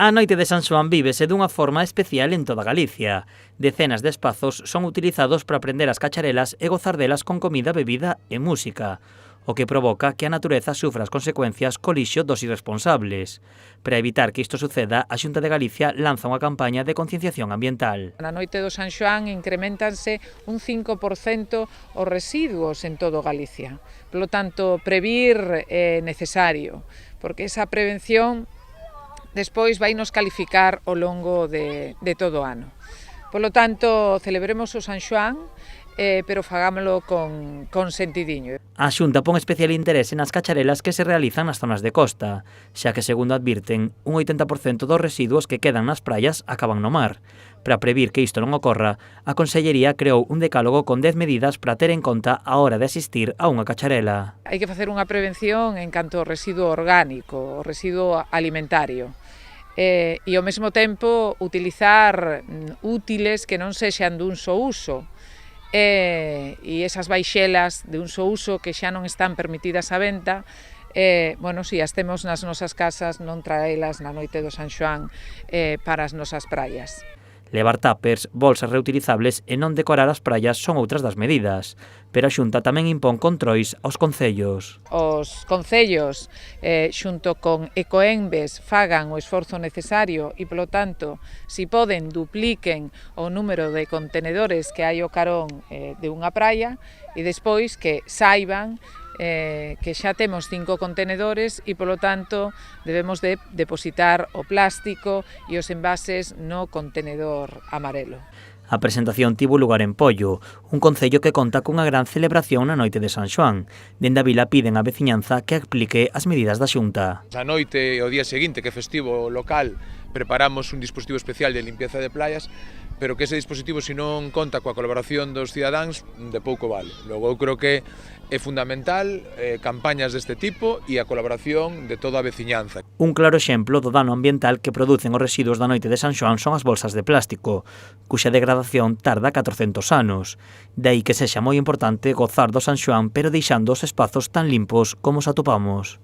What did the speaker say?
A noite de San Xoán vívese dunha forma especial en toda Galicia. Decenas de espazos son utilizados para prender as cacharelas e gozar delas con comida, bebida e música, o que provoca que a natureza sufra as consecuencias co lixo dos irresponsables. Para evitar que isto suceda, a Xunta de Galicia lanza unha campaña de concienciación ambiental. Na noite do San Xoán incrementanse un 5% os residuos en todo Galicia. Por lo tanto, previr é necesario, porque esa prevención despois vai nos calificar ao longo de todo o ano. Por lo tanto, celebremos o San Xoán, pero fagámoslo con sentidiño. A Xunta pon especial interese nas cacharelas que se realizan nas zonas de costa, xa que, segundo advirten, un 80% dos residuos que quedan nas praias acaban no mar. Para previr que isto non ocorra, a Consellería creou un decálogo con 10 medidas para ter en conta a hora de asistir a unha cacharela. Hai que facer unha prevención en canto ao residuo orgánico, o residuo alimentario. E ao mesmo tempo utilizar útiles que non sexan dun só uso. E esas baixelas de un só uso que xa non están permitidas á venta, si as temos nas nosas casas, non traelas na noite do San Xoán para as nosas praias. Levar tuppers, bolsas reutilizables e non decorar as praias son outras das medidas, pero a Xunta tamén impón controis aos concellos. Os concellos, xunto con Ecoembes, fagan o esforzo necesario e, polo tanto, si poden, dupliquen o número de contenedores que hai ao carón de unha praia e despois que saiban que xa temos 5 contenedores e, polo tanto, debemos de depositar o plástico e os envases no contenedor amarelo. A presentación tivo lugar en Pollo, un concello que conta cunha gran celebración na noite de San Xoán. Dende a vila piden á veciñanza que aplique as medidas da Xunta. A noite e o día seguinte, que é festivo local, preparamos un dispositivo especial de limpieza de playas, pero que ese dispositivo, se non conta coa colaboración dos cidadáns, de pouco vale. Logo, eu creo que é fundamental campañas deste tipo e a colaboración de toda a veciñanza. Un claro exemplo do dano ambiental que producen os residuos da noite de San Xoán son as bolsas de plástico, cuxa degradación tarda 400 anos. De aí que sexa moi importante gozar do San Xoán, pero deixando os espazos tan limpos como os atopamos.